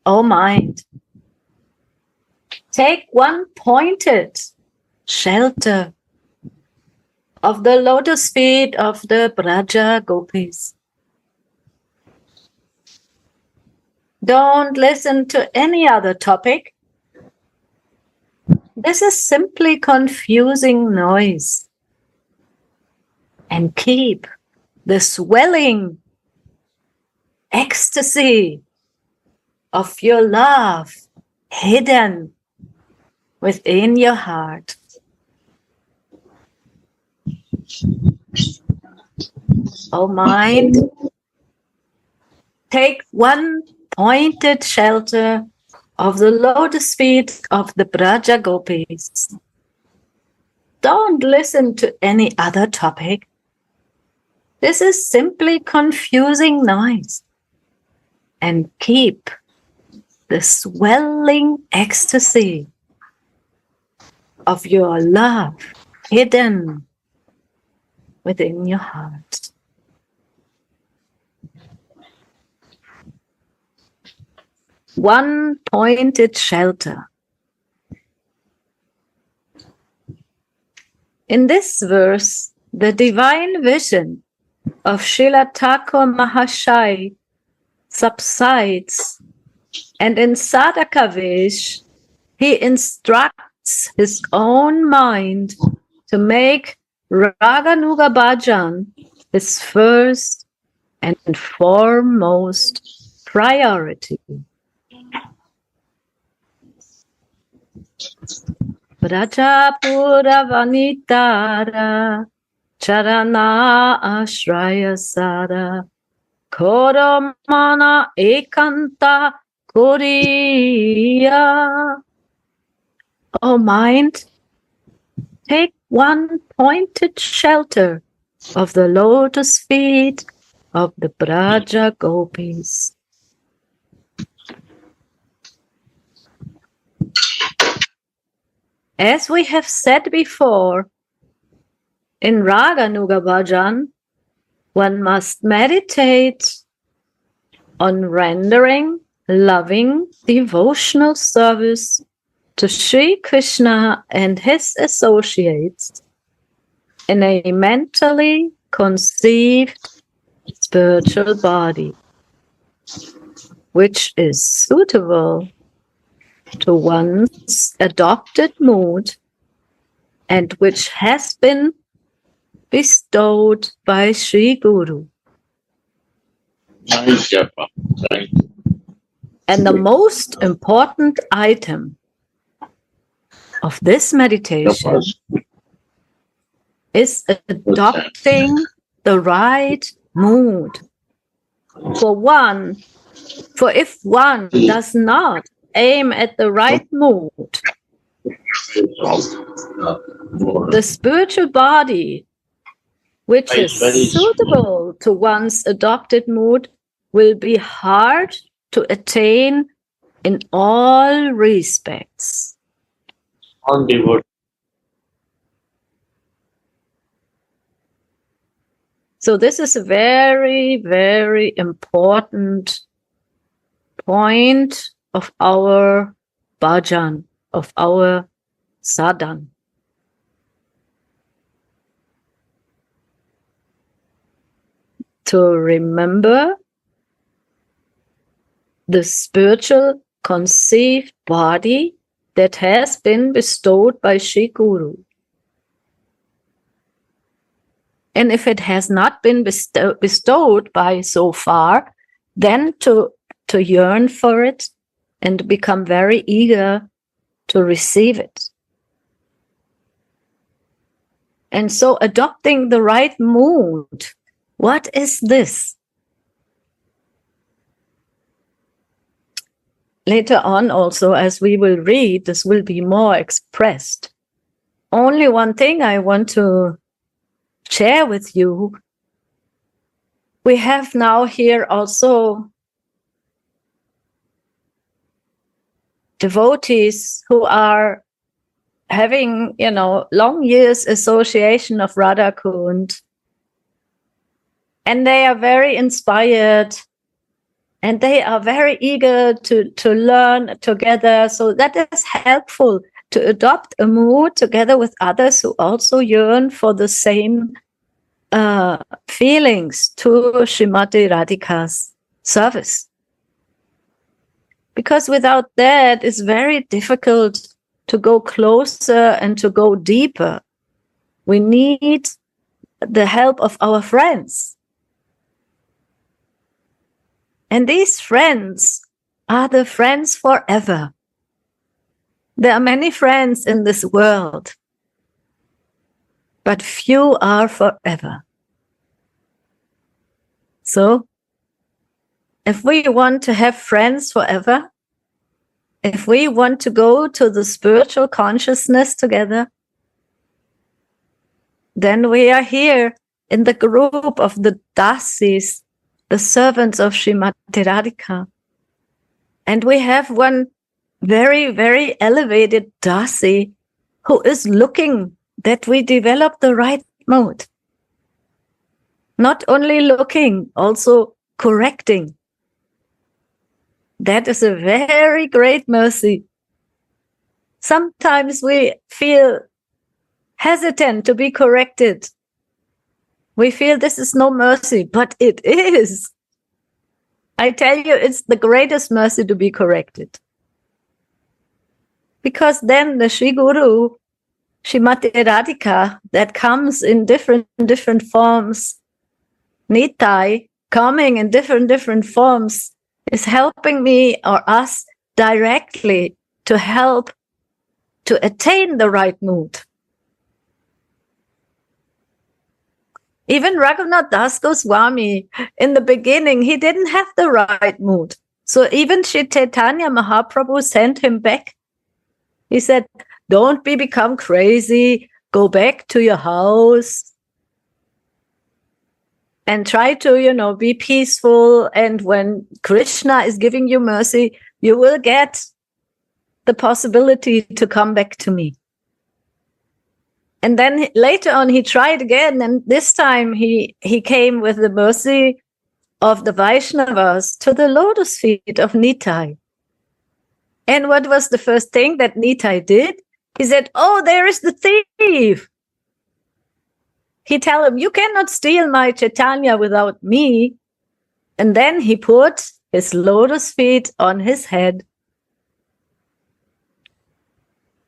O mind, take one pointed shelter of the lotus feet of the Braja Gopis. Don't listen to any other topic. This is simply confusing noise. And keep the swelling ecstasy of your love hidden within your heart. O mind, take one pointed shelter of the lotus feet of the Braja Gopis. Don't listen to any other topic. This is simply confusing noise. And keep the swelling ecstasy of your love hidden within your heart. One pointed shelter. In this verse, the divine vision of Srila Thakur Mahashai subsides, and in Sadhaka Vesh, he instructs his own mind to make Raganuga Bhajan his first and foremost priority. Brajapura Vanitara Charana Ashraya Sada Koramana Ekanta Kuriya. O mind, take one pointed shelter of the lotus feet of the Braja Gopis. As we have said before, in Raganuga Bhajan, one must meditate on rendering loving devotional service to Sri Krishna and his associates in a mentally conceived spiritual body, which is suitable to one's adopted mood and which has been bestowed by Sri Guru. And the most important item of this meditation is adopting the right mood. For if one does not aim at the right mood, the spiritual body, which is suitable to one's adopted mood, will be hard to attain in all respects. So this is a very, very important point of our bhajan, of our sadhana. To remember the spiritual conceived body that has been bestowed by Sri Guru. And if it has not been bestowed by so far, then to yearn for it and become very eager to receive it. And so adopting the right mood, what is this? Later on also, as we will read, this will be more expressed. Only one thing I want to share with you. We have now here also devotees who are having, long years association of Radha Kund. And they are very inspired And they are very eager to learn together. So that is helpful to adopt a mood together with others who also yearn for the same feelings to Srimati Radhika's service. Because without that, it's very difficult to go closer and to go deeper. We need the help of our friends. And these friends are the friends forever. There are many friends in this world, but few are forever. So, if we want to have friends forever, if we want to go to the spiritual consciousness together, then we are here in the group of the dasis, the servants of Srimati Radhika. And we have one very, very elevated dasi who is looking that we develop the right mode. Not only looking, also correcting. That is a very great mercy. Sometimes we feel hesitant to be corrected. We feel this is no mercy, but it is. I tell you, it's the greatest mercy to be corrected. Because then the Sri Guru, Srimati Radhika, that comes in different forms, Nitai, coming in different forms, is helping me or us directly to help to attain the right mood. Even Raghunath Das Goswami, in the beginning, he didn't have the right mood. So even Sri Chaitanya Mahaprabhu sent him back. He said, don't become crazy, go back to your house and try to, be peaceful. And when Krishna is giving you mercy, you will get the possibility to come back to me. And then later on, he tried again. And this time he came with the mercy of the Vaishnavas to the lotus feet of Nitai. And what was the first thing that Nitai did? He said, oh, there is the thief. He tell him, you cannot steal my Chaitanya without me. And then he put his lotus feet on his head.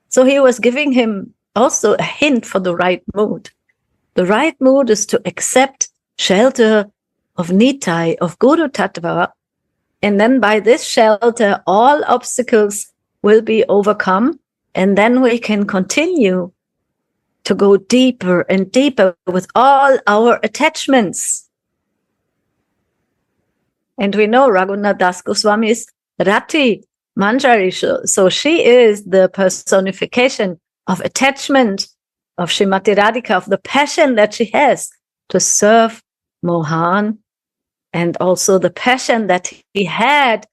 So he was giving him also a hint for the right mood. The right mood is to accept shelter of Nitai, of Guru Tattva. And then by this shelter, all obstacles will be overcome. And then we can continue to go deeper and deeper with all our attachments. And we know Raghunath Das Goswami is Rati Manjari. So she is the personification of attachment of Srimati Radhika, of the passion that she has to serve Mohan, and also the passion that he had,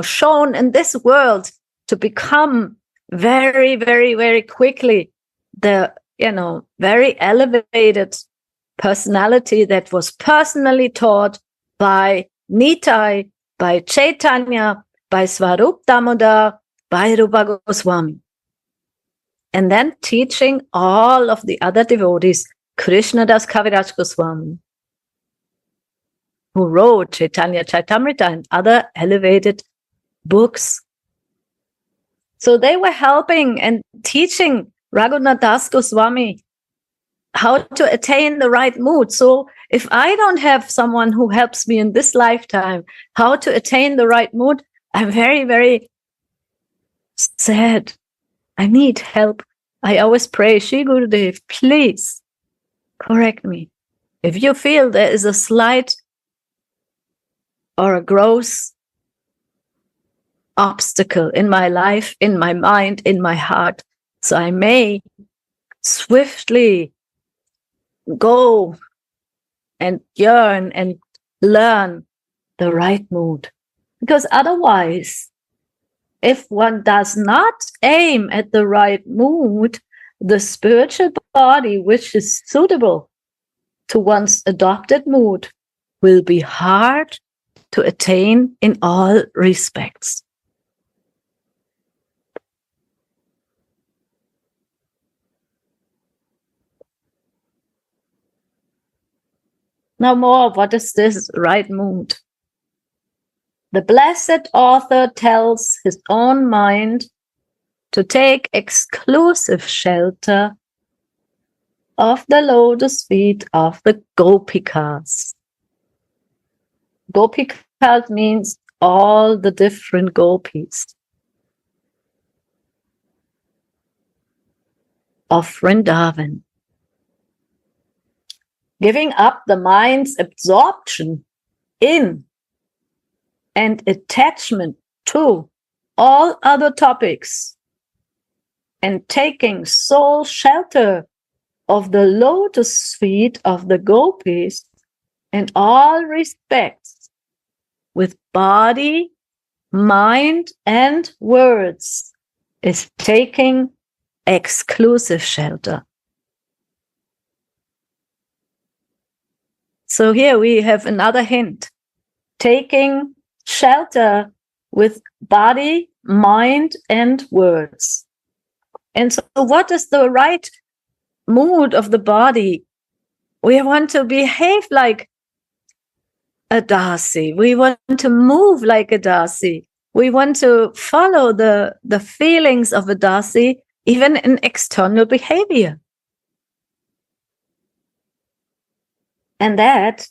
shown in this world to become very, very, very quickly the, very elevated personality that was personally taught by Nitai, by Chaitanya, by Swarup Damodar, by Rupa Goswami. And then teaching all of the other devotees, Krishnadas Kaviraj Goswami, who wrote Chaitanya Chaitamrita and other elevated books. So they were helping and teaching Raghunath Das Goswami how to attain the right mood. So if I don't have someone who helps me in this lifetime, how to attain the right mood, I'm very, very sad. I need help. I always pray, Shri Gurudev, please correct me. If you feel there is a slight or a gross obstacle in my life, in my mind, in my heart, so I may swiftly go and yearn and learn the right mood. Because otherwise, if one does not aim at the right mood, the spiritual body which is suitable to one's adopted mood will be hard to attain in all respects. Now more, what is this right mood? The blessed author tells his own mind to take exclusive shelter of the lotus feet of the Gopikas. Gopikas means all the different gopis of Vrindavan. Giving up the mind's absorption in and attachment to all other topics and taking sole shelter of the lotus feet of the gopis in all respects, with body, mind, and words, is taking exclusive shelter. So here we have another hint. Taking shelter with body, mind, and words. And so what is the right mood of the body? We want to behave like a Dasi. We want to move like a Dasi. We want to follow the feelings of a Dasi, even in external behavior. And that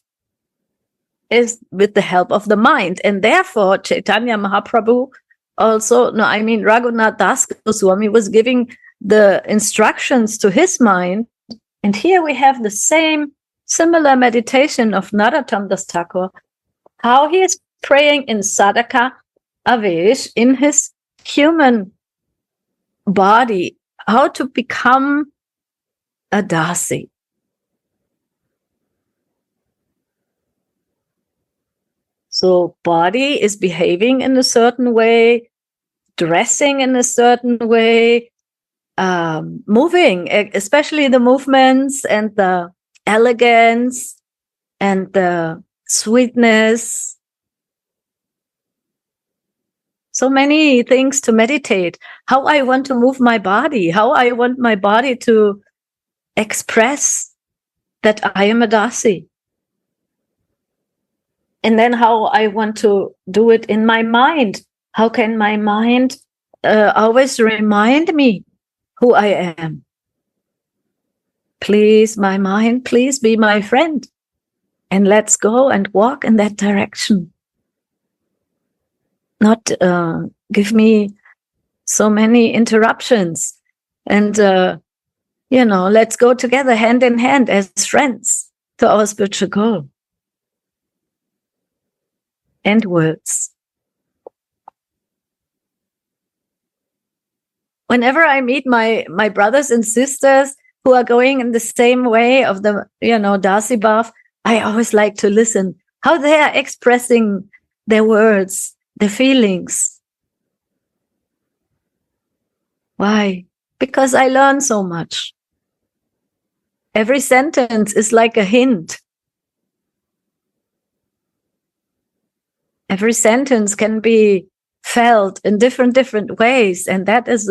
is with the help of the mind. And therefore, Chaitanya Mahaprabhu Raghunath Das Goswami was giving the instructions to his mind. And here we have the similar meditation of Narottam Das Thakur, how he is praying in sadhaka avesh, in his human body, how to become a Dasi. So body is behaving in a certain way, dressing in a certain way, moving, especially the movements and the elegance and the sweetness. So many things to meditate. How I want to move my body, how I want my body to express that I am a Dasi. And then how I want to do it in my mind. How can my mind always remind me who I am? Please, my mind, please be my friend. And let's go and walk in that direction. Not give me so many interruptions. And, let's go together hand in hand as friends to our spiritual goal. And words. Whenever I meet my brothers and sisters who are going in the same way of the, Dasi Bhav, I always like to listen how they are expressing their words, their feelings. Why? Because I learn so much. Every sentence is like a hint. Every sentence can be felt in different ways. And that is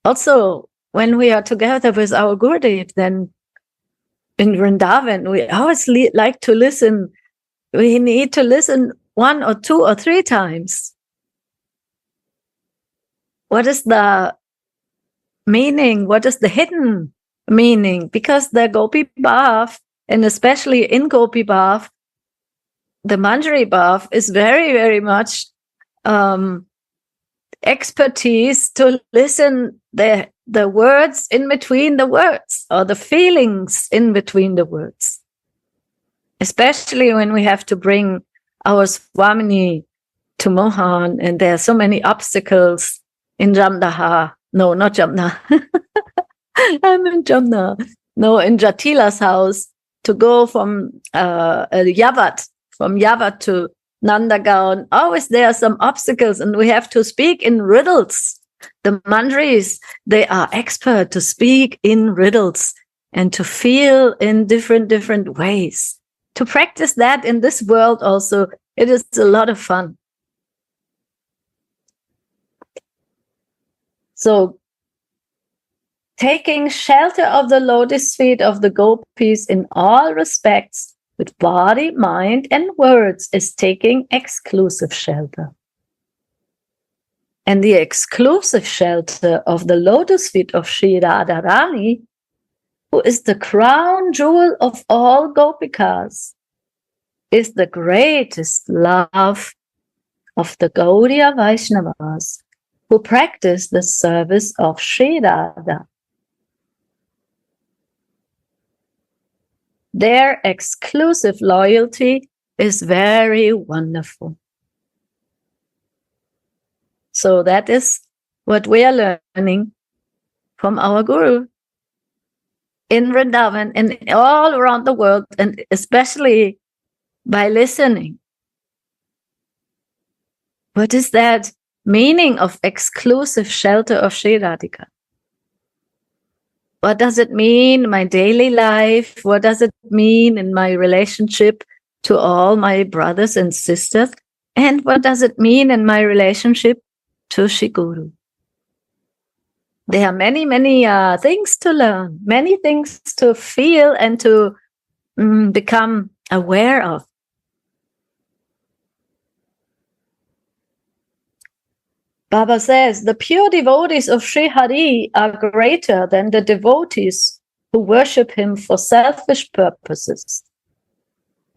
also when we are together with our Gurudev, then in Vrindavan, we always like to listen. We need to listen 1 or 2 or 3 times. What is the meaning? What is the hidden meaning? Because the Gopi Bhav, and especially in Gopi Bhav, the Manjari Bhav is very, very much expertise to listen the words in between the words, or the feelings in between the words. Especially when we have to bring our Swamini to Mohan, and there are so many obstacles in Jamnaha. No, not Jamna. I'm in Jamna. No, in Jatila's house, to go from Yavat, from Yavat to Nandagaon. Always there are some obstacles, and we have to speak in riddles. The Manjaris, they are expert to speak in riddles and to feel in different ways. To practice that in this world also It is a lot of fun. So, taking shelter of the lotus feet of the Gopis in all respects, with body, mind, and words, is taking exclusive shelter. And the exclusive shelter of the lotus feet of Sri Radharani, who is the crown jewel of all Gopikas, is the greatest love of the Gaudiya Vaishnavas, who practice the service of Sri Radha. Their exclusive loyalty is very wonderful. So that is what we are learning from our Guru in Vrindavan and all around the world, and especially by listening. What is that meaning of exclusive shelter of Sri Radhika? What does it mean in my daily life? What does it mean in my relationship to all my brothers and sisters? And what does it mean in my relationship to Shri Guru? There are many, many things to learn, many things to feel and to become aware of. Baba says, the pure devotees of Sri Hari are greater than the devotees who worship him for selfish purposes.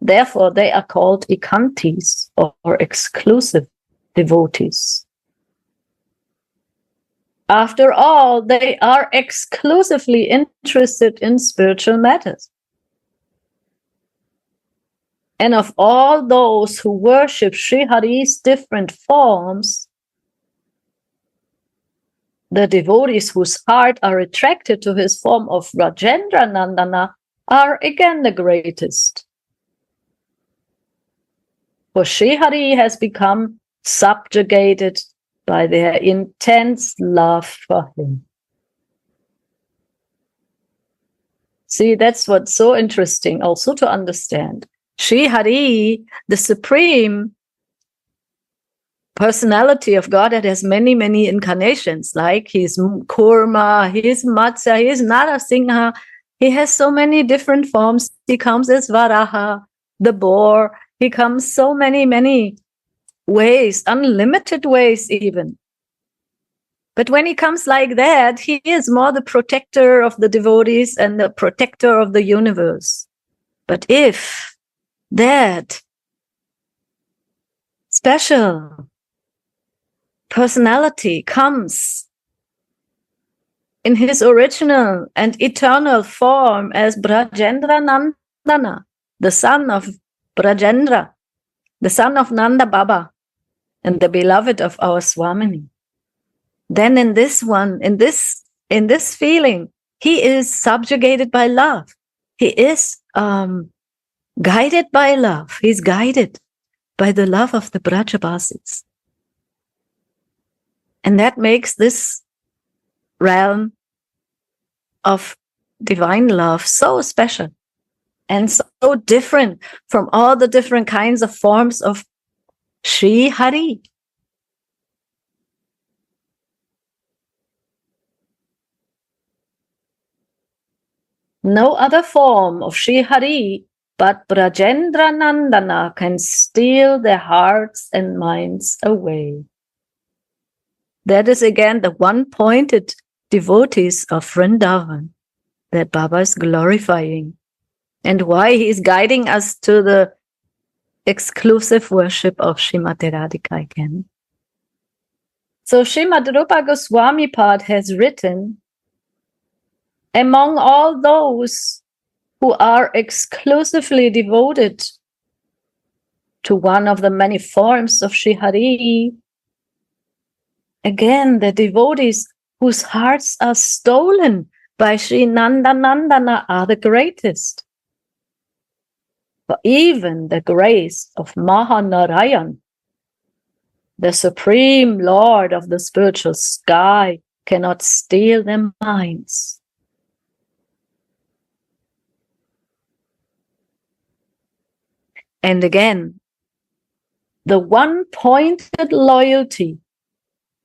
Therefore, they are called ikantis, or exclusive devotees. After all, they are exclusively interested in spiritual matters. And of all those who worship Sri Hari's different forms, the devotees whose heart are attracted to his form of Rajendra Nandana are again the greatest. For Sri Hari has become subjugated by their intense love for him. See, that's what's so interesting also to understand. Sri Hari, the supreme personality of God that has many, many incarnations, like he's Kurma, he's Matsya, he's Narasingha. He has so many different forms. He comes as Varaha, the boar. He comes so many, many ways, unlimited ways even. But when he comes like that, he is more the protector of the devotees and the protector of the universe. But if that special personality comes in his original and eternal form as Brajendra Nandana, the son of Brajendra, the son of Nanda Baba, and the beloved of our Swamini, then in this one, in this feeling, he is subjugated by love. He is guided by love. He's guided by the love of the Brajabasis. And that makes this realm of divine love so special and so different from all the different kinds of forms of Sri Hari. No other form of Sri Hari but Brajendra Nandana can steal their hearts and minds away. That is again the one-pointed devotees of Vrindavan that Baba is glorifying, and why he is guiding us to the exclusive worship of Srimati Radhika again. So Srimad Rupa Goswami Pad has written, among all those who are exclusively devoted to one of the many forms of Sri Hari, again, the devotees whose hearts are stolen by Sri Nandanandana are the greatest. For even the grace of Mahanarayan, the supreme Lord of the spiritual sky, cannot steal their minds. And again, the one-pointed loyalty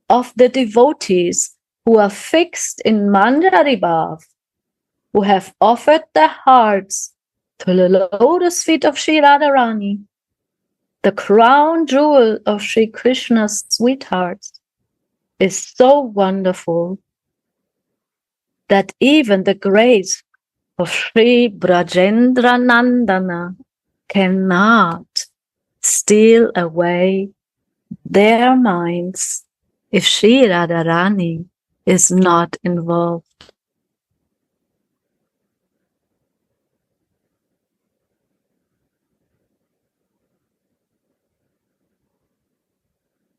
of the devotees who are fixed in Manjari Bhav, who have offered their hearts to the lotus feet of Sri Radharani, the crown jewel of Sri Krishna's sweethearts, is so wonderful that even the grace of Sri Brajendra Nandana cannot steal away their minds if Sri Radharani is not involved.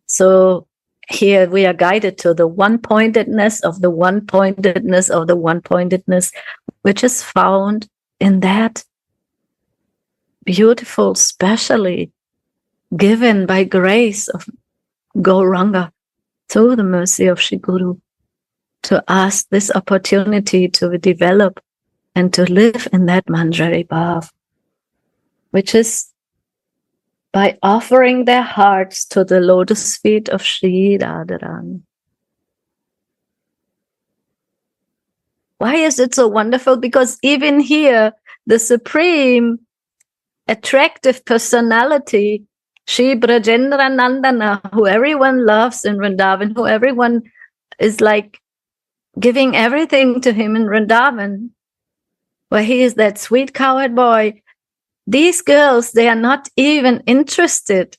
So here we are guided to the one-pointedness of the one-pointedness of the one-pointedness, which is found in that beautiful, specially given by grace of Gauranga through the mercy of Shri Guru, to ask this opportunity to develop and to live in that Manjari Bhav, which is by offering their hearts to the lotus feet of Sri Radharani. Why is it so wonderful? Because even here, the supreme attractive personality, Sri Brajendra Nandana, who everyone loves in Vrindavan, who everyone is like giving everything to him in Vrindavan, where he is that sweet cowherd boy. These girls, they are not even interested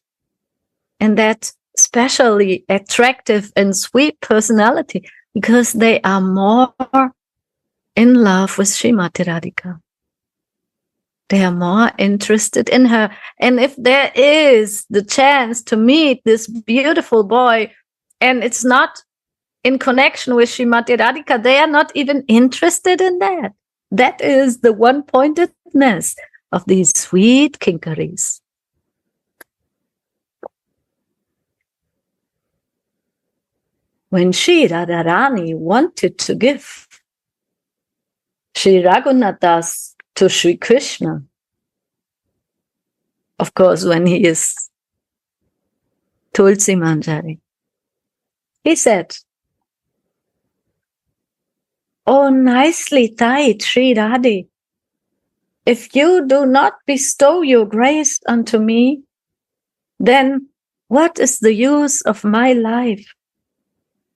in that specially attractive and sweet personality, because they are more in love with Srimati Radhika. They are more interested in her. And if there is the chance to meet this beautiful boy, and it's not in connection with Srimati Radhika, they are not even interested in that. That is the one-pointedness of these sweet kinkaris. When Sri Radharani wanted to give Sri Raghunathas to Sri Krishna, of course, when he is Tulsi Manjari, he said, "Oh, nicely tied, Sri Radhe. If you do not bestow your grace unto me, then what is the use of my life,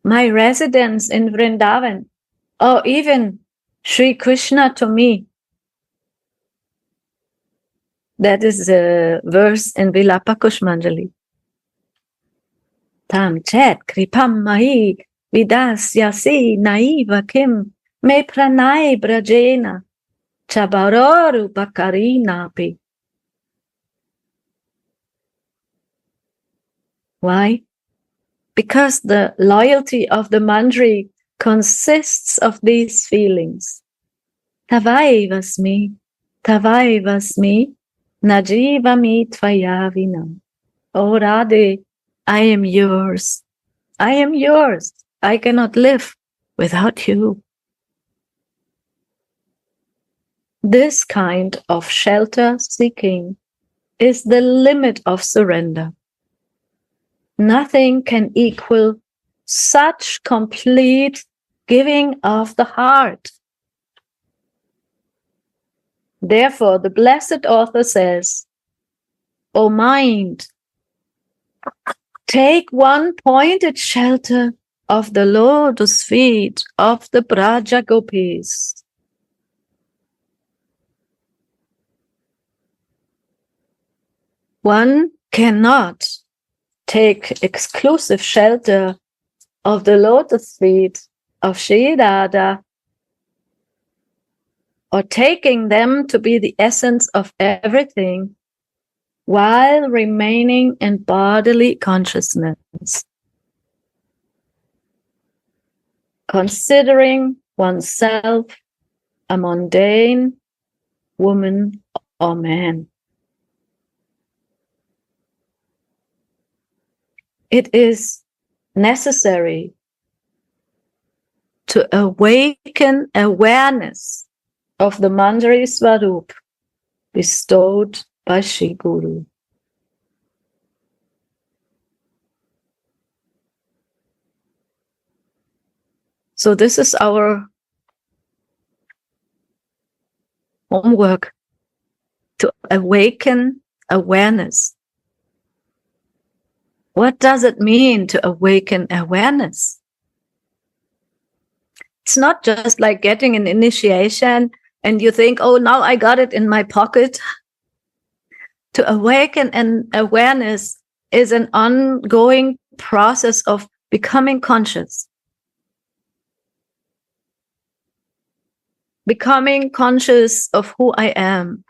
my residence in Vrindavan, or even Sri Krishna to me?" That is a verse in Vilapa Kushmanjali. Tam chet kripam mahi vidasyasi naiva kim me pranay brajena chabaroru bakarinapi. Why? Because the loyalty of the Manjari consists of these feelings. Tavai vasmi, najivami tvayavinam. Oh Radhe, I am yours. I am yours. I cannot live without you. This kind of shelter seeking is the limit of surrender. Nothing can equal such complete giving of the heart. Therefore, the blessed author says, "O mind, take one pointed shelter of the lotus feet of the Braja Gopis. One cannot take exclusive shelter of the lotus feet of Sri Radha, or taking them to be the essence of everything, while remaining in bodily consciousness, considering oneself a mundane woman or man. It is necessary to awaken awareness of the Manjari Swarup bestowed by Shri Guru. So this is our homework, to awaken awareness. What does it mean to awaken awareness? It's not just like getting an initiation and you think, oh, now I got it in my pocket. To awaken an awareness is an ongoing process of becoming conscious. Becoming conscious of who I am.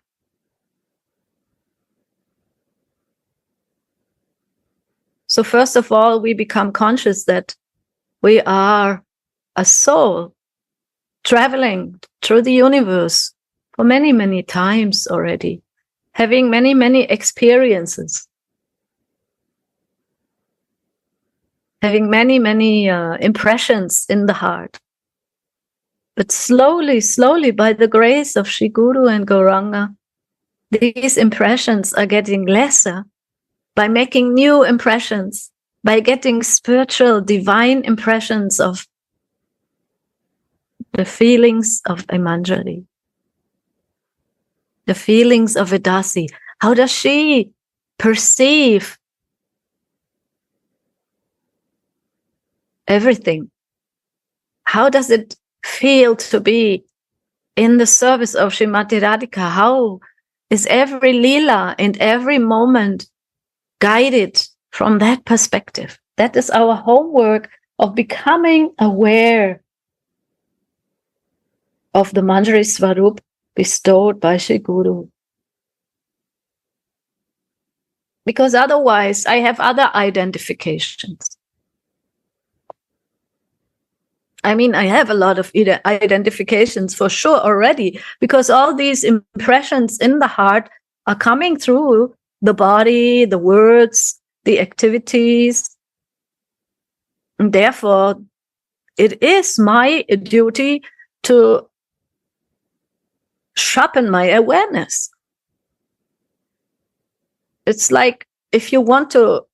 So first of all, we become conscious that we are a soul traveling through the universe for many, many times already, having many, many experiences, having many, many impressions in the heart. But slowly, slowly, by the grace of Shri Guru and Gauranga, these impressions are getting lesser by making new impressions, by getting spiritual, divine impressions of the feelings of Imanjali, the feelings of Vedasi. How does she perceive everything? How does it feel to be in the service of Srimati Radhika? How is every lila and every moment guided from that perspective? That is our homework of becoming aware of the Manjari Swarup bestowed by Shri Guru. Because otherwise I have other identifications. I mean, I have a lot of identifications for sure already, because all these impressions in the heart are coming through the body, the words, the activities. And therefore, it is my duty to sharpen my awareness. It's like if you want to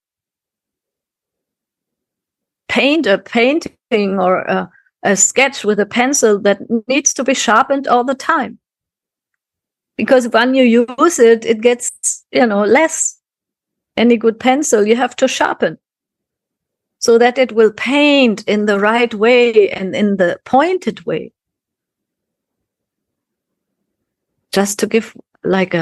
paint a painting or a sketch with a pencil that needs to be sharpened all the time. Because when you use it, it gets, less. Any good pencil you have to sharpen so that it will paint in the right way and in the pointed way. Just to give like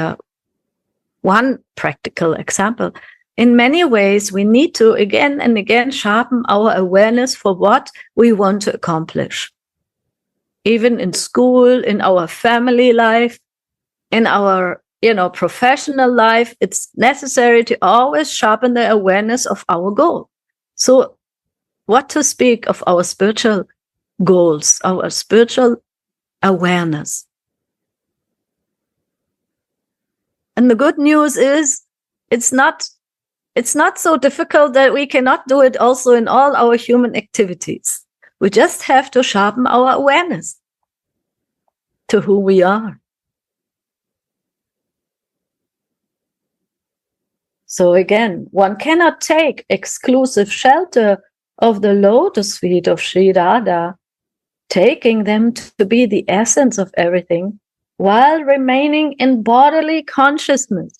one practical example. In many ways, we need to again and again sharpen our awareness for what we want to accomplish. Even in school, in our family life, in our, professional life, it's necessary to always sharpen the awareness of our goal. So what to speak of our spiritual goals, our spiritual awareness. And the good news is it's not so difficult that we cannot do it also in all our human activities. We just have to sharpen our awareness to who we are. So again, one cannot take exclusive shelter of the lotus feet of Sri Radha, taking them to be the essence of everything, while remaining in bodily consciousness.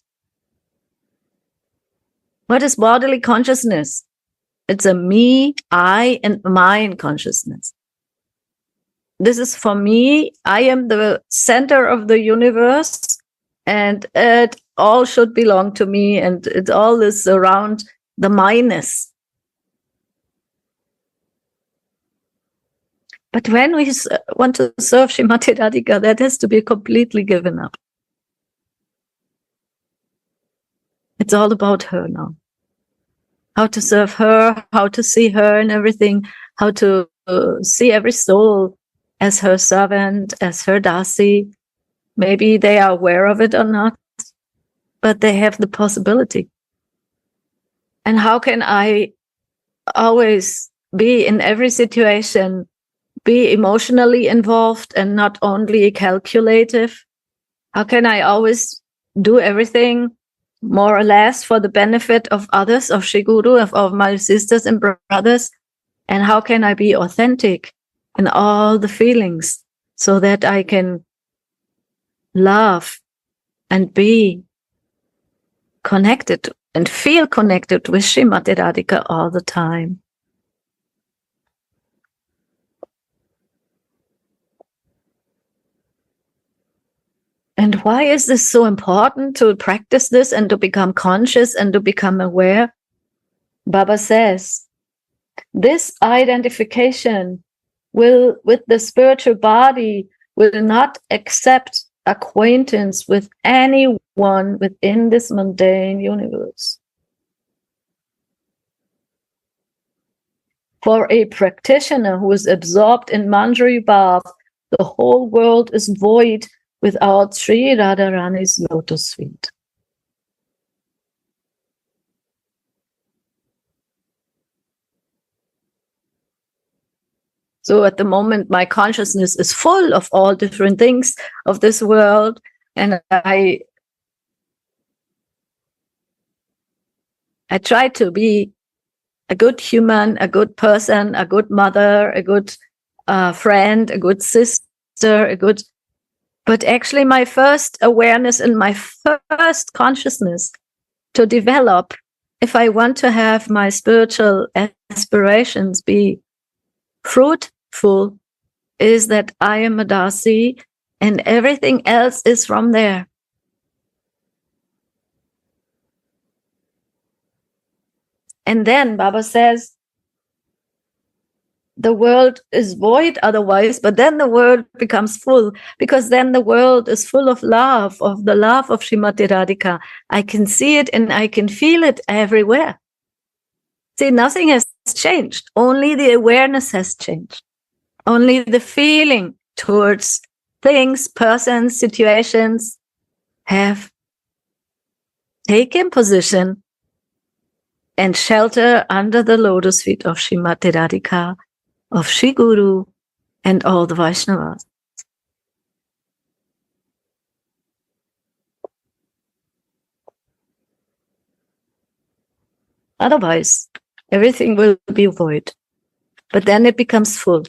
What is bodily consciousness? It's a me, I, and mine consciousness. This is for me. I am the center of the universe, and it all should belong to me, and it all is around the minus. But when we want to serve Srimati Radhika, that has to be completely given up. It's all about her now. How to serve her, how to see her and everything, how to see every soul as her servant, as her dasi. Maybe they are aware of it or not, but they have the possibility. And how can I always be in every situation, be emotionally involved and not only calculative? How can I always do everything more or less for the benefit of others, of Shri Guru, of my sisters and brothers? And how can I be authentic and all the feelings, so that I can love and be connected and feel connected with Srimati Radhika all the time. And why is this so important to practice this and to become conscious and to become aware? Baba says, this identification with the spiritual body will not accept acquaintance with anyone within this mundane universe. For a practitioner who is absorbed in Manjari Bhav, the whole world is void without Sri Radharani's lotus feet. So at the moment, my consciousness is full of all different things of this world, and I try to be a good human, a good person, a good mother, a good friend, a good sister, but actually my first awareness and my first consciousness to develop, if I want to have my spiritual aspirations be fruitful, is that I am a Dasi and everything else is from there. And then Baba says, the world is void otherwise, but then the world becomes full, because then the world is full of the love of Srimati Radhika. I can see it and I can feel it everywhere. See, nothing has changed. Only the awareness has changed. Only the feeling towards things, persons, situations have taken position and shelter under the lotus feet of Srimati Radhika, of Shri Guru, and all the Vaishnavas. Otherwise, everything will be void. But then it becomes full.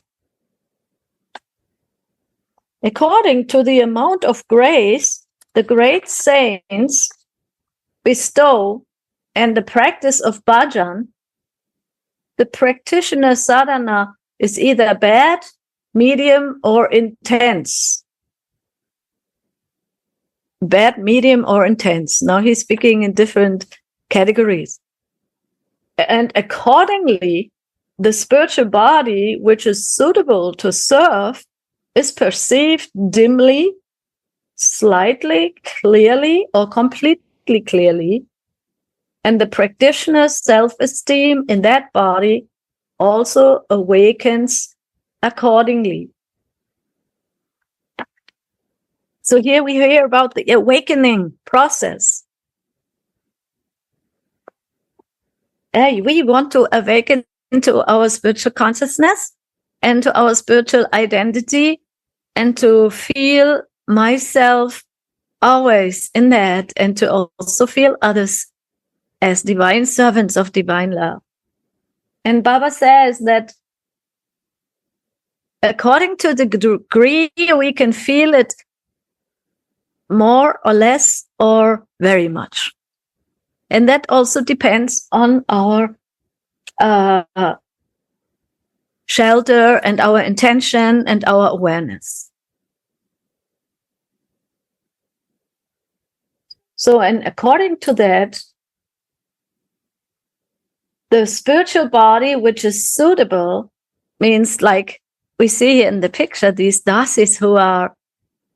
According to the amount of grace the great saints bestow and the practice of bhajan, the practitioner's sadhana is either bad, medium, or intense. Bad, medium, or intense. Now he's speaking in different categories. And accordingly, the spiritual body which is suitable to serve is perceived dimly, slightly, clearly, or completely clearly. And the practitioner's self-esteem in that body also awakens accordingly. So here we hear about the awakening process. We want to awaken into our spiritual consciousness and to our spiritual identity, and to feel myself always in that, and to also feel others as divine servants of divine love. And Baba says that according to the degree we can feel it more or less or very much. And that also depends on our shelter and our intention and our awareness. So, and according to that, the spiritual body which is suitable means, like we see in the picture, these dasis who are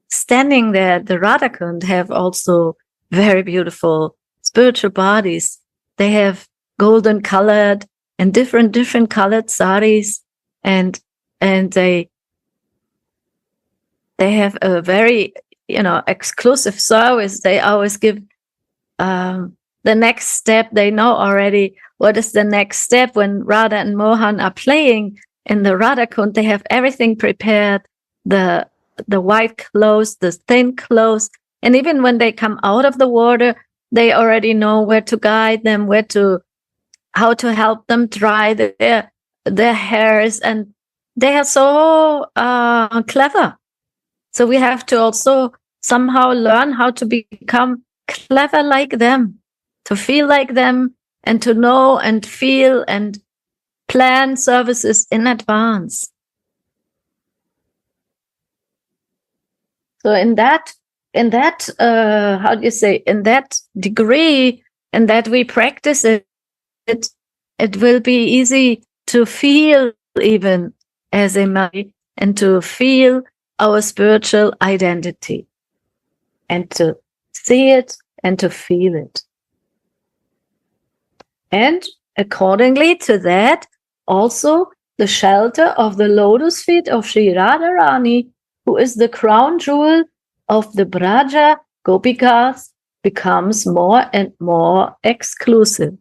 standing there, the Radhakund, have also very beautiful spiritual bodies. They have golden colored and different colored saris, and they have a very exclusive service. They always give the next step. They know already what is the next step. When Radha and Mohan are playing in the Radhakund, they have everything prepared, the white clothes, the thin clothes, and even when they come out of the water, they already know where to guide them, how to help them dry their hairs, and they are so clever. So we have to also somehow learn how to become clever like them, to feel like them, and to know and feel and plan services in advance. So in that how do you say, in that degree, and that we practice it, it will be easy to feel even as a Mary, and to feel our spiritual identity, and to see it and to feel it. And accordingly to that, also the shelter of the lotus feet of Sri Radharani, who is the crown jewel of the Braja Gopikas, becomes more and more exclusive.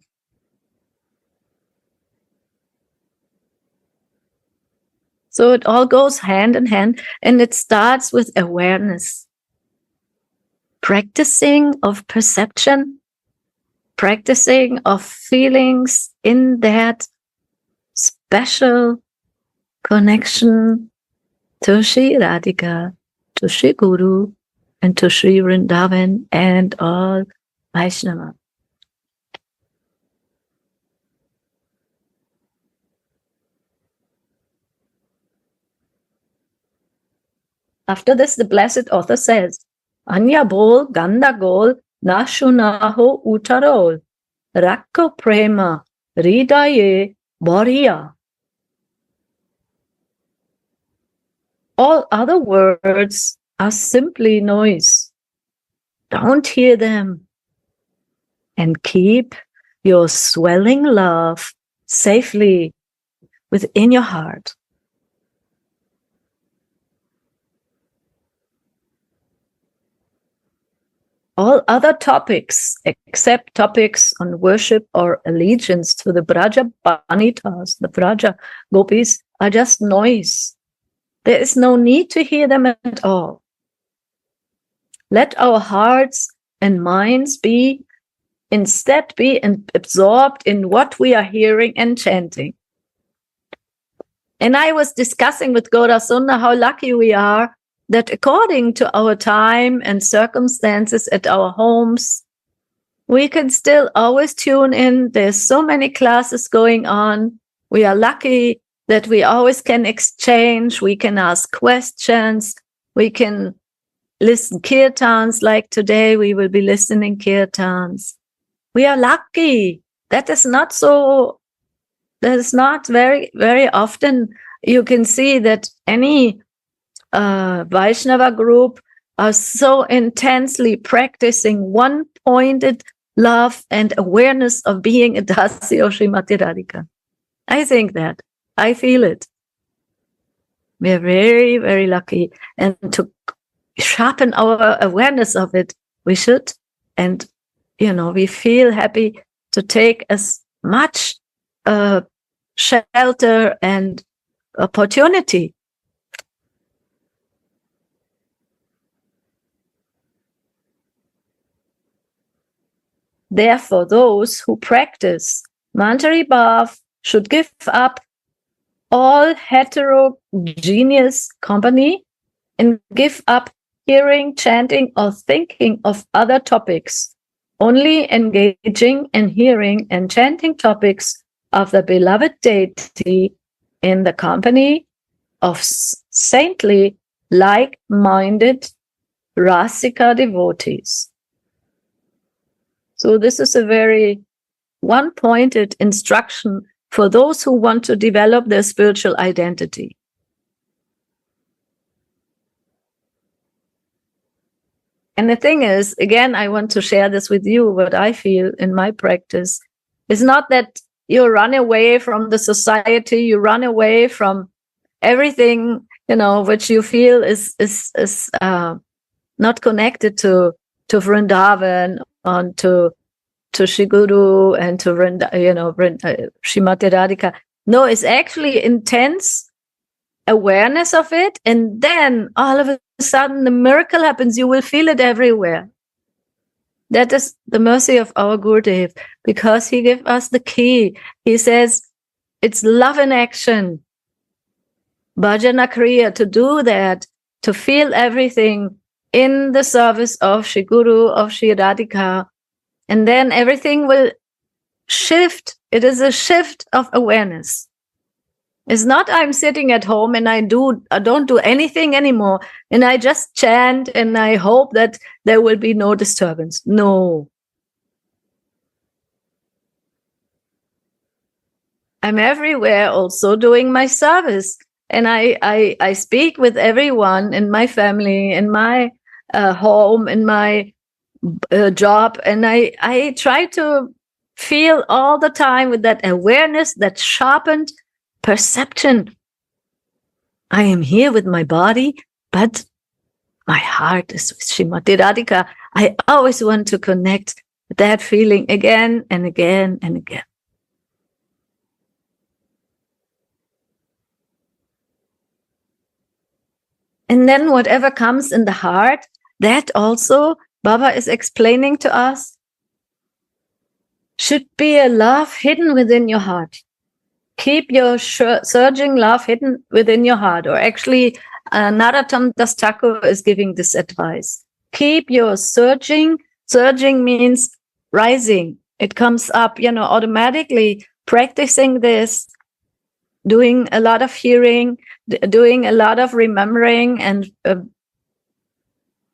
So it all goes hand in hand, and it starts with awareness. Practicing of perception, practicing of feelings in that special connection to Sri Radhika, to Sri Guru, and to Sri Vrindavan and all Vaishnava. After this, the blessed author says, Anya bol ganda gol nashunaho utarol rakko prema ridaye boriya. All other words are simply noise. Don't hear them, and keep your swelling love safely within your heart. All other topics, except topics on worship or allegiance to the Braja Banitas, the Braja Gopis, are just noise. There is no need to hear them at all. Let our hearts and minds instead be absorbed in what we are hearing and chanting. And I was discussing with Gaura Sunda how lucky we are that according to our time and circumstances at our homes, we can still always tune in. There's so many classes going on. We are lucky that we always can exchange. We can ask questions. We can listen kirtans, like today we will be listening kirtans. We are lucky. That is not very, very often you can see that any Vaishnava group are so intensely practicing one-pointed love and awareness of being a Dasi of Srimati Radhika. I think that. I feel it. We are very, very lucky. And to sharpen our awareness of it, we should. And, we feel happy to take as much shelter and opportunity. Therefore, those who practice Mantari Bhav should give up all heterogeneous company and give up hearing, chanting, or thinking of other topics, only engaging in hearing and chanting topics of the beloved deity in the company of saintly, like-minded Rasika devotees. So this is a very one-pointed instruction for those who want to develop their spiritual identity. And the thing is, again, I want to share this with you, what I feel in my practice. It's not that you run away from the society, you run away from everything, which you feel is not connected to Vrindavan, and to Shri Guru and to Srimati Radhika. No, it's actually intense awareness of it, and then all of a sudden the miracle happens. You will feel it everywhere. That is the mercy of our Gurudev, because he gave us the key. He says it's love in action. Bhajana Kriya, to do that, to feel everything in the service of Shri Guru, of Shri Radhika, and then everything will shift. It is a shift of awareness. It's not I'm sitting at home and I don't do anything anymore, and I just chant and I hope that there will be no disturbance. No. I'm everywhere also doing my service. And I speak with everyone in my family, in my home, in my job. And I try to feel all the time with that awareness, that sharpened perception. I am here with my body, but my heart is with Srimati Radhika. I always want to connect with that feeling again and again and again. And then whatever comes in the heart, that also Baba is explaining to us, should be a love hidden within your heart. Keep your surging love hidden within your heart. Or actually, Narottam Das Thakur is giving this advice. Keep your surging. Surging means rising. It comes up, automatically. Practicing this, doing a lot of hearing, doing a lot of remembering, and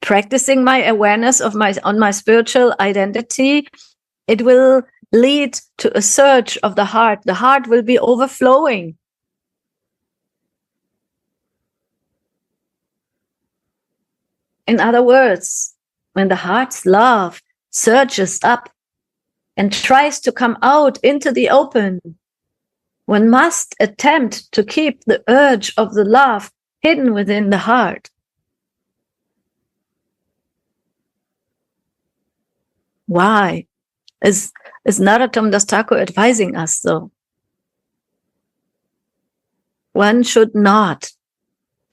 practicing my awareness of on my spiritual identity, it will lead to a surge of the heart. The heart will be overflowing. In other words, when the heart's love surges up and tries to come out into the open, one must attempt to keep the urge of the love hidden within the heart. Why is Narottam Das Thakur advising us though? One should not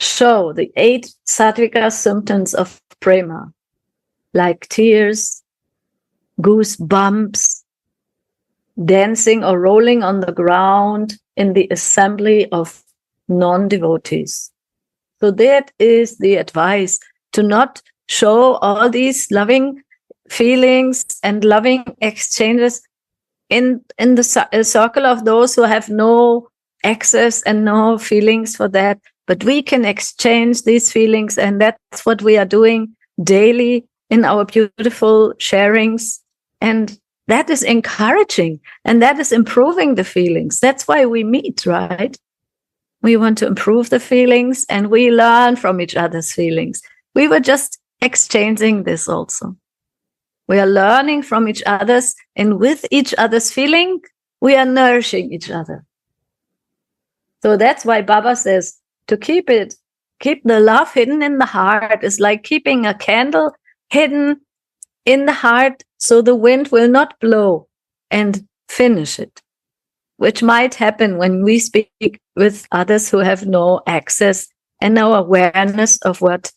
show the 8 sattvika symptoms of prema, like tears, goosebumps, dancing or rolling on the ground in the assembly of non-devotees. So that is the advice, to not show all these loving feelings and loving exchanges in the circle of those who have no access and no feelings for that. But we can exchange these feelings, and that's what we are doing daily in our beautiful sharings. And that is encouraging, and that is improving the feelings. That's why we meet, right? We want to improve the feelings, and we learn from each other's feelings. We were just exchanging this also. We are learning from each other's, and with each other's feeling, we are nourishing each other. So that's why Baba says to keep the love hidden in the heart is like keeping a candle hidden in the heart, so the wind will not blow and finish it, which might happen when we speak with others who have no access and no awareness of what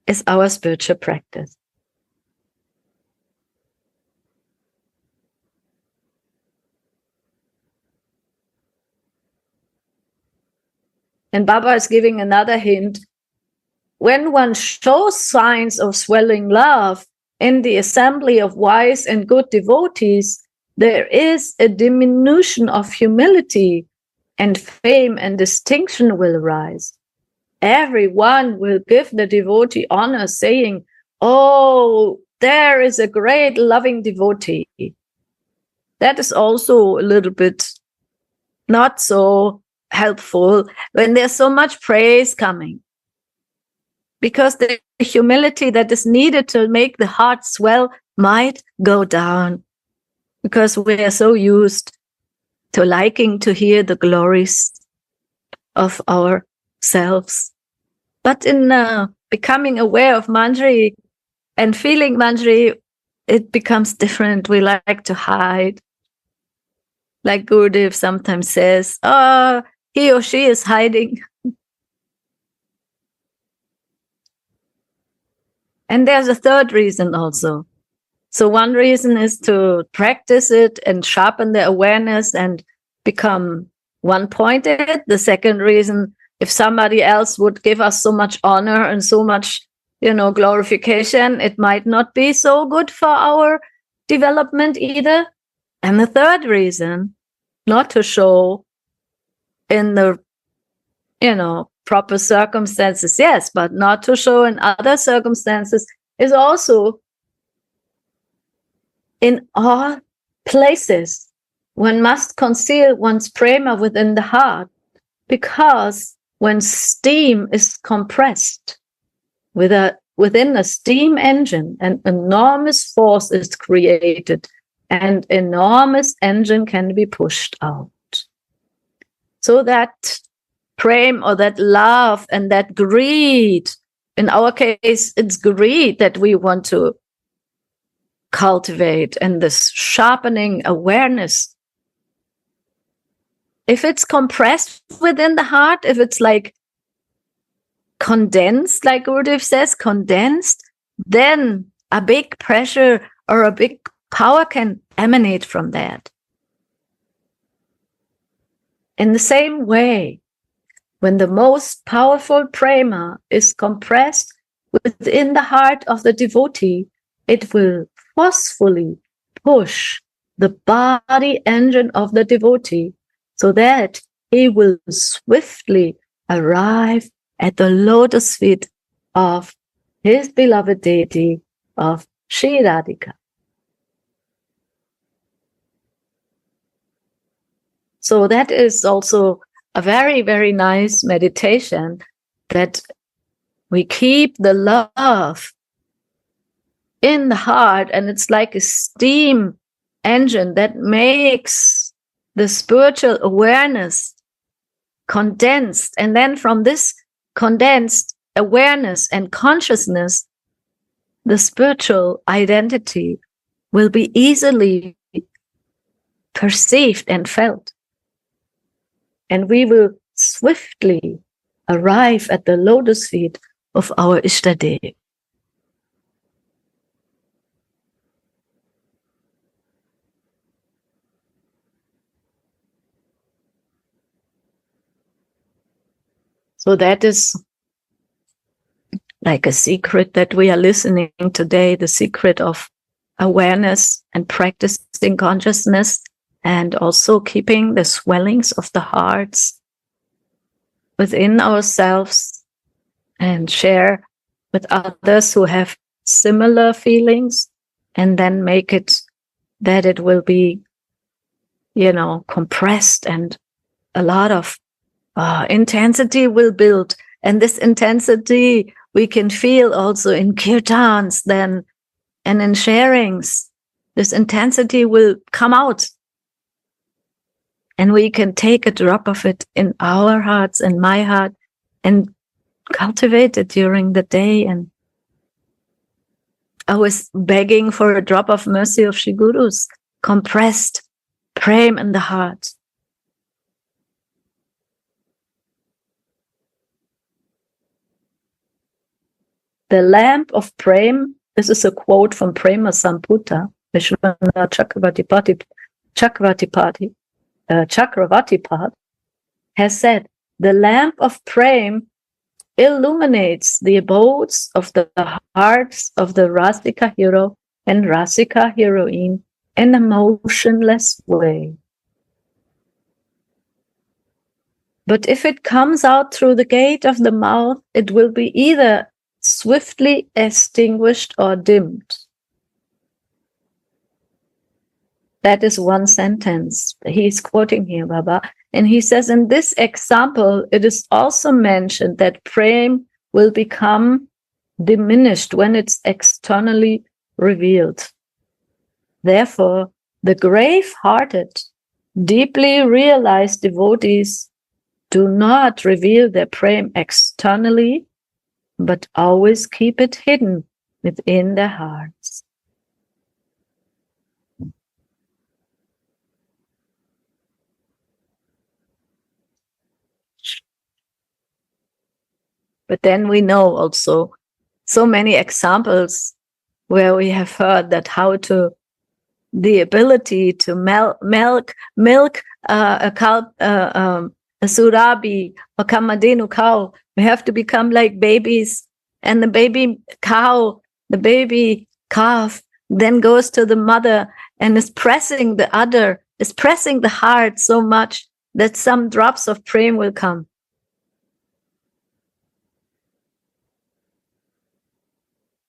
is our spiritual practice. And Baba is giving another hint. When one shows signs of swelling love in the assembly of wise and good devotees, there is a diminution of humility, and fame and distinction will arise. Everyone will give the devotee honor, saying, "Oh, there is a great loving devotee." That is also a little bit not so helpful when there's so much praise coming, because the humility that is needed to make the heart swell might go down, because we are so used to liking to hear the glories of ourselves. But in becoming aware of Manjari and feeling Manjari, it becomes different. We like to hide. Like Gurudev sometimes says, "Oh, he or she is hiding." And there's a third reason also. So one reason is to practice it and sharpen the awareness and become one-pointed. The second reason if somebody else would give us so much honor and so much, glorification, it might not be so good for our development either. And the third reason, not to show in the, proper circumstances, yes, but not to show in other circumstances, is also in all places one must conceal one's prema within the heart, because when steam is compressed within a steam engine, an enormous force is created and enormous engine can be pushed out. So that prema, or that love and that greed, in our case, it's greed that we want to cultivate, and this sharpening awareness. If it's compressed within the heart, if it's like condensed, like Gurudev says, condensed, then a big pressure or a big power can emanate from that. In the same way, when the most powerful prema is compressed within the heart of the devotee, it will forcefully push the body engine of the devotee so that he will swiftly arrive at the lotus feet of his beloved deity, of Sri Radhika. So that is also a very, very nice meditation, that we keep the love in the heart, and it's like a steam engine that makes the spiritual awareness condensed. And then from this condensed awareness and consciousness, the spiritual identity will be easily perceived and felt. And we will swiftly arrive at the lotus feet of our Ishtadev. So that is like a secret that we are listening today, the secret of awareness and practicing consciousness, and also keeping the swellings of the hearts within ourselves, and share with others who have similar feelings, and then make it that it will be, compressed, and a lot of intensity will build. And this intensity we can feel also in kirtans then, and in sharings. This intensity will come out, and we can take a drop of it in our hearts, in my heart, and cultivate it during the day. And I was begging for a drop of mercy of Shri Guru's compressed prema in the heart. The lamp of prema, this is a quote from Prema Samputa, Vishwanath Chakravartipad has said, the lamp of prema illuminates the abodes of the hearts of the Rasika hero and Rasika heroine in a motionless way. But if it comes out through the gate of the mouth, it will be either swiftly extinguished or dimmed. That is one sentence he's quoting here, Baba. And he says, in this example, it is also mentioned that prema will become diminished when it's externally revealed. Therefore, the grave-hearted, deeply realized devotees do not reveal their prema externally, but always keep it hidden within their hearts. But then we know also so many examples where we have heard that the ability to milk a a Surabi or Kamadhenu cow. We have to become like babies. And the baby cow, the baby calf, then goes to the mother and is pressing the udder, is pressing the heart so much that some drops of prema will come.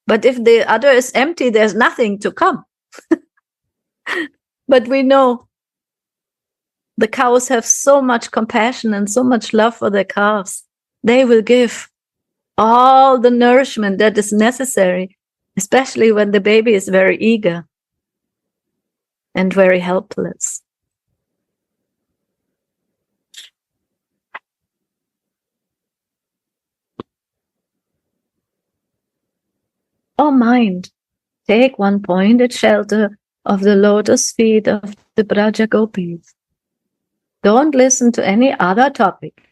But if the udder is empty, there's nothing to come. But we know the cows have so much compassion and so much love for their calves. They will give all the nourishment that is necessary, especially when the baby is very eager and very helpless. Oh mind, take one pointed shelter of the lotus feet of the Braja Gopis. Don't listen to any other topic.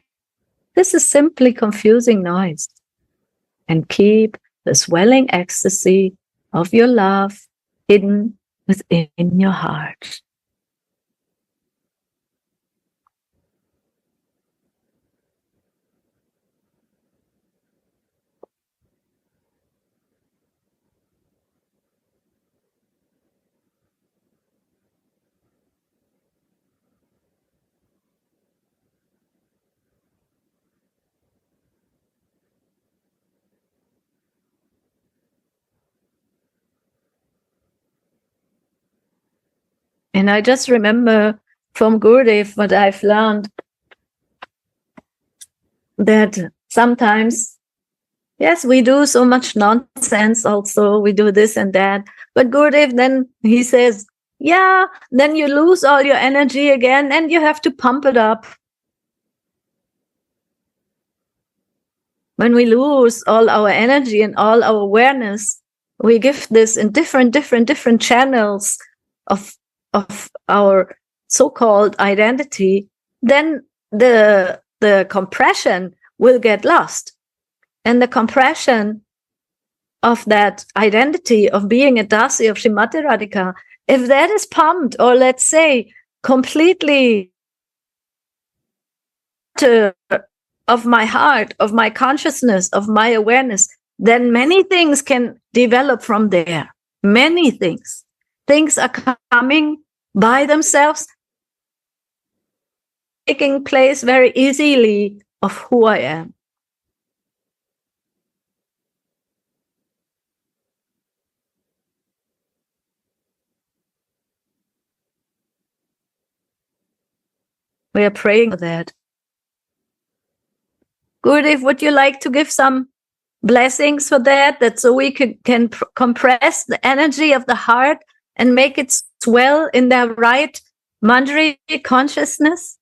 This is simply confusing noise. And keep the swelling ecstasy of your love hidden within your heart. And I just remember from Gurudev what I've learned, that sometimes, yes, we do so much nonsense also, we do this and that, but Gurudev then he says, yeah, then you lose all your energy again and you have to pump it up. When we lose all our energy and all our awareness, we give this in different channels of our so-called identity, then the compression will get lost. And the compression of that identity of being a Dasi of Srimati Radhika, if that is pumped, or let's say completely of my heart, of my consciousness, of my awareness, then many things can develop from there. Many things. Things are coming by themselves, taking place very easily of who I am. We are praying for that. Gurudev, would you like to give some blessings for that? That so we can compress the energy of the heart and make it swell in the right Manjari consciousness?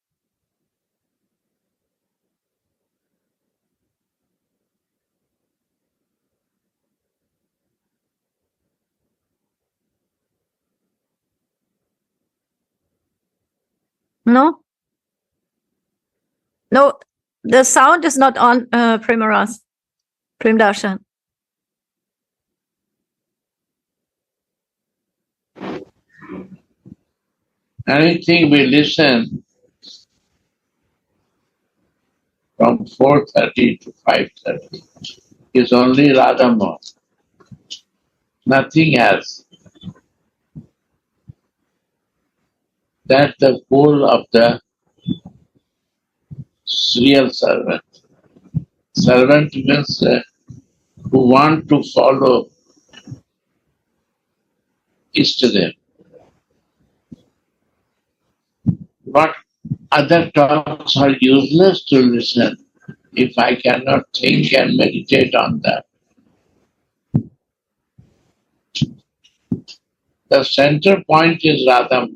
No? No, the sound is not on, Premaras. Prem Darshan. Anything we listen from 4:30 to 5:30 is only Radha, nothing else. That's the goal of the real servant. Servant means who want to follow Ishtadev. What other talks are useless to listen if I cannot think and meditate on that. The center point is Radha,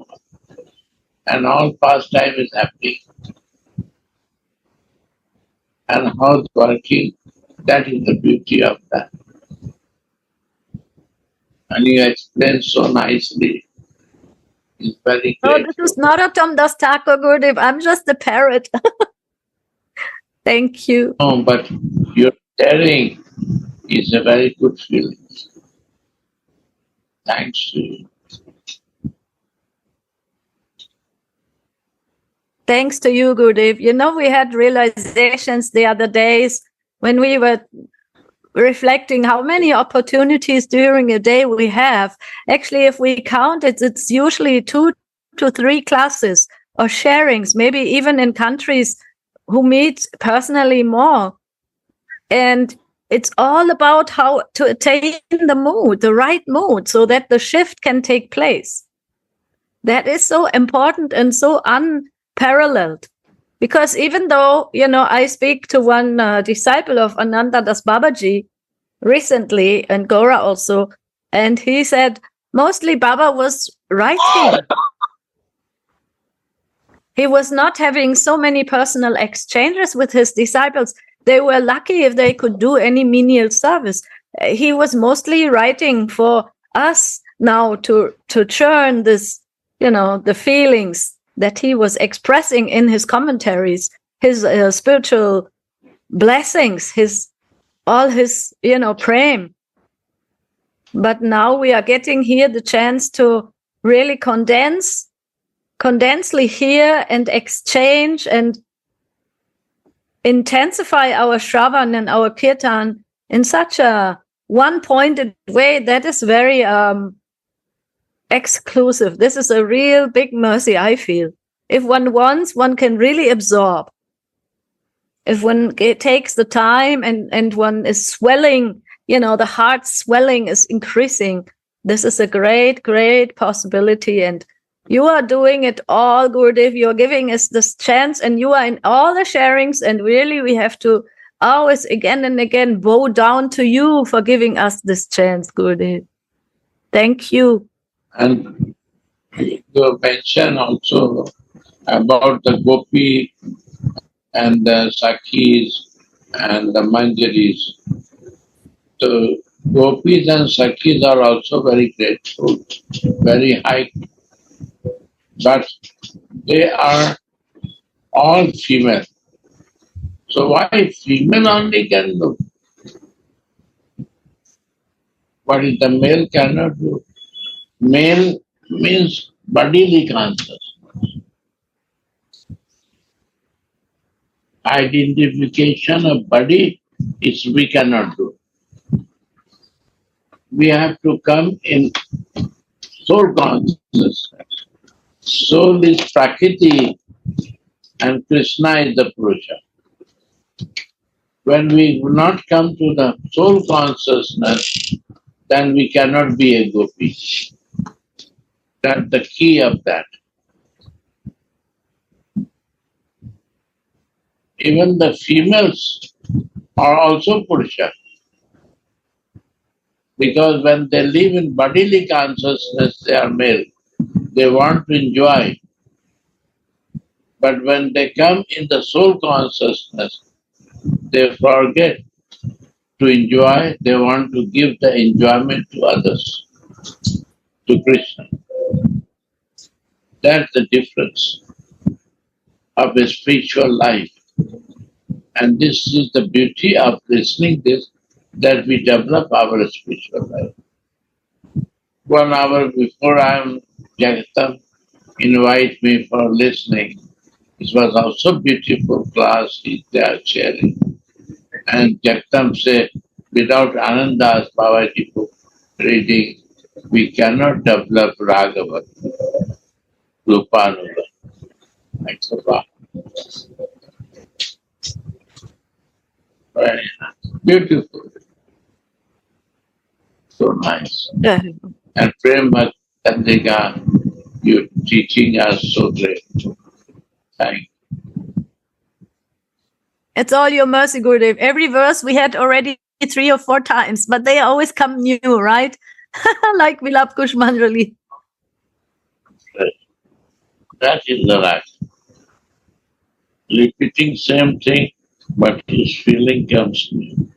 and all pastime is happening. And how it's working, that is the beauty of that. And you explain so nicely. It's very Oh, great. this is Narottam Das Thakur, Gurudev. I'm just a parrot. Thank you. No, but your sharing is a very good feeling. Thanks to you. Thanks to you, Gurudev. You know, we had realizations the other days when we were reflecting how many opportunities during a day we have. Actually, if we count it, it's usually 2 to 3 classes or sharings, maybe even in countries who meet personally more. And it's all about how to attain the mood, the right mood, so that the shift can take place. That is so important and so unparalleled. Because even though, you know, I speak to one disciple of Ananda Das Babaji recently, and Gora also, and he said mostly Baba was writing. He was not having so many personal exchanges with his disciples. They were lucky if they could do any menial service. He was mostly writing for us now to churn this, you know, the feelings that he was expressing in his commentaries, his spiritual blessings, all his, you know, prema. But now we are getting here the chance to really condensely hear and exchange and intensify our Shravan and our Kirtan in such a one-pointed way that is very exclusive. This is a real big mercy, I feel. If one wants, one can really absorb. If one takes the time and one is swelling, you know, the heart swelling is increasing, this is a great, great possibility. And you are doing it all, Gurudev. You're giving us this chance, and you are in all the sharings, and really we have to always again and again bow down to you for giving us this chance, Gurudev. Thank you. And you mentioned also about the Gopi and the Sakhis and the Manjaris. So Gopis and Sakhis are also very grateful, very high, but they are all female. So why female only can do? What is the male cannot do? Male means bodily consciousness. Identification of body is we cannot do. We have to come in soul consciousness. Soul is Prakriti and Krishna is the Purusha. When we do not come to the soul consciousness, then we cannot be a Gopi. That's the key of that. Even the females are also Purusha. Because when they live in bodily consciousness, they are male. They want to enjoy. But when they come in the soul consciousness, they forget to enjoy. They want to give the enjoyment to others, to Krishna. That's the difference of a spiritual life. And this is the beauty of listening this, that we develop our spiritual life. 1 hour before Jagatam invite me for listening. It was also beautiful class they are sharing. And Jagatam said, without Ananda's Babaji book reading, we cannot develop Raghava, Rupanuga. I said, wow. Very nice. Beautiful. So nice. Yeah. And Prema, Candrika, you're teaching us so great. Thank you. It's all your mercy, Gurudev. Every verse we had already 3 or 4 times, but they always come new, right? Like Vilap Kushmanjali. That is the right. Repeating same thing, but his feeling comes new.